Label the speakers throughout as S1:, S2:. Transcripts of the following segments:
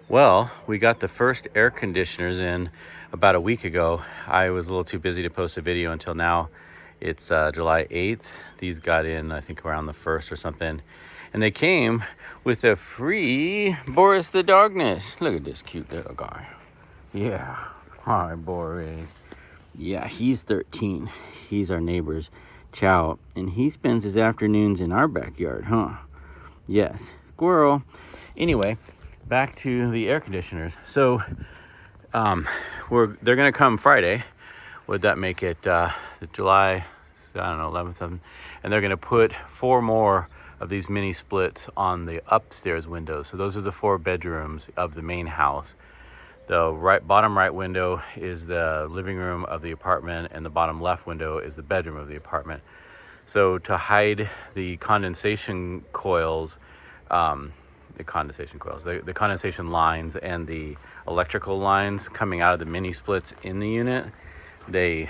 S1: Well, we got the first air conditioners in about a week ago. I was a little too busy to post a video until now. It's July 8th. These got in, I think, around the 1st or something. And they came with a free Boris the Darkness. Look at this cute little guy. Yeah. Hi, Boris. Yeah, he's 13. He's our neighbor's chow. And he spends his afternoons in our backyard, huh? Yes. Squirrel. Anyway, back to the air conditioners. So they're gonna come Friday. Would that make it the July, I don't know, 11th, 7th? And they're gonna put 4 more of these mini splits on the upstairs windows. So those are the 4 bedrooms of the main house. The bottom right window is the living room of the apartment, and the bottom left window is the bedroom of the apartment. So to hide the condensation coils, the condensation lines and the electrical lines coming out of the mini splits in the unit, they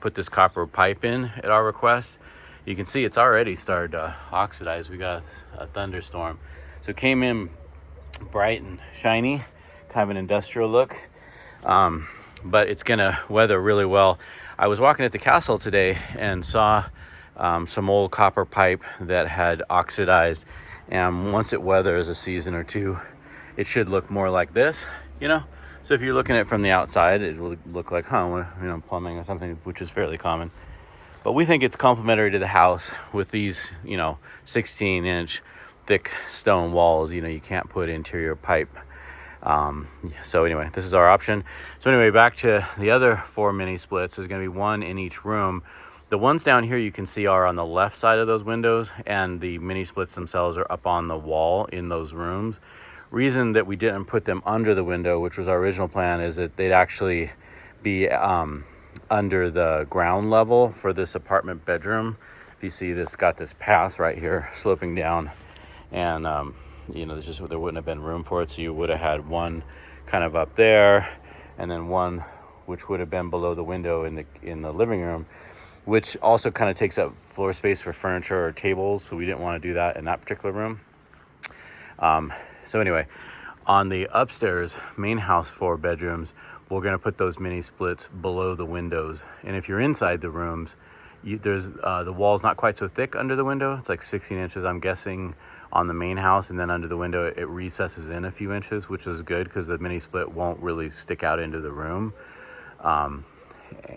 S1: put this copper pipe in at our request. You can see it's already started to oxidize. We got a thunderstorm. So it came in bright and shiny, kind of an industrial look, but it's gonna weather really well. I was walking at the castle today and saw some old copper pipe that had oxidized, and once it weathers a season or two, it should look more like this, you know. So if you're looking at it from the outside, it will look like, plumbing or something, which is fairly common. But we think it's complementary to the house with these, 16-inch thick stone walls. You can't put interior pipe. So anyway, this is our option. So anyway, back to the other 4 mini splits. There's going to be 1 in each room. The ones down here you can see are on the left side of those windows, and the mini splits themselves are up on the wall in those rooms. Reason that we didn't put them under the window, which was our original plan, is that they'd actually be under the ground level for this apartment bedroom. If you see, this got this path right here sloping down, and there wouldn't have been room for it, so you would have had 1 kind of up there, and then 1 which would have been below the window in the living room, which also kind of takes up floor space for furniture or tables, so we didn't want to do that in that particular room. So anyway, on the upstairs main house 4 bedrooms, we're going to put those mini splits below the windows. And if you're inside the rooms, there's the wall's not quite so thick under the window. It's like 16 inches, I'm guessing, on the main house, and then under the window it recesses in a few inches, which is good because the mini split won't really stick out into the room.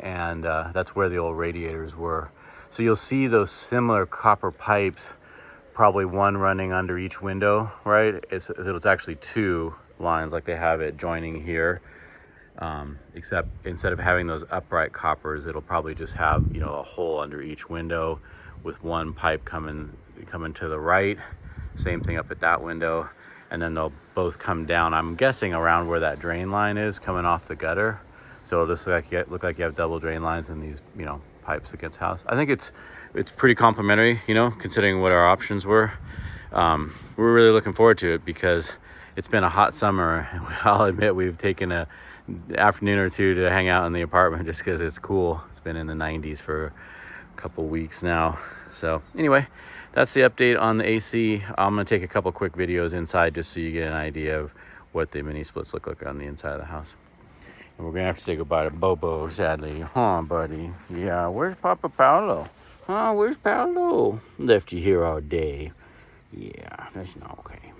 S1: And that's where the old radiators were. So you'll see those similar copper pipes, probably 1 running under each window, right? It's actually 2 lines like they have it joining here, except instead of having those upright coppers, it'll probably just have a hole under each window with 1 pipe coming to the right. Same thing up at that window, and then they'll both come down, I'm guessing, around where that drain line is coming off the gutter. So it'll just look like you have double drain lines in these, pipes against house. I think it's pretty complimentary, considering what our options were. We're really looking forward to it because it's been a hot summer. I'll admit we've taken an afternoon or 2 to hang out in the apartment just because it's cool. It's been in the 90s for a couple weeks now. So anyway, that's the update on the AC. I'm gonna take a couple quick videos inside just so you get an idea of what the mini splits look like on the inside of the house. And we're gonna have to say goodbye to Bobo, sadly. Huh, buddy? Yeah, where's Papa Paolo? Huh, where's Paolo? Left you here all day. Yeah, that's not okay.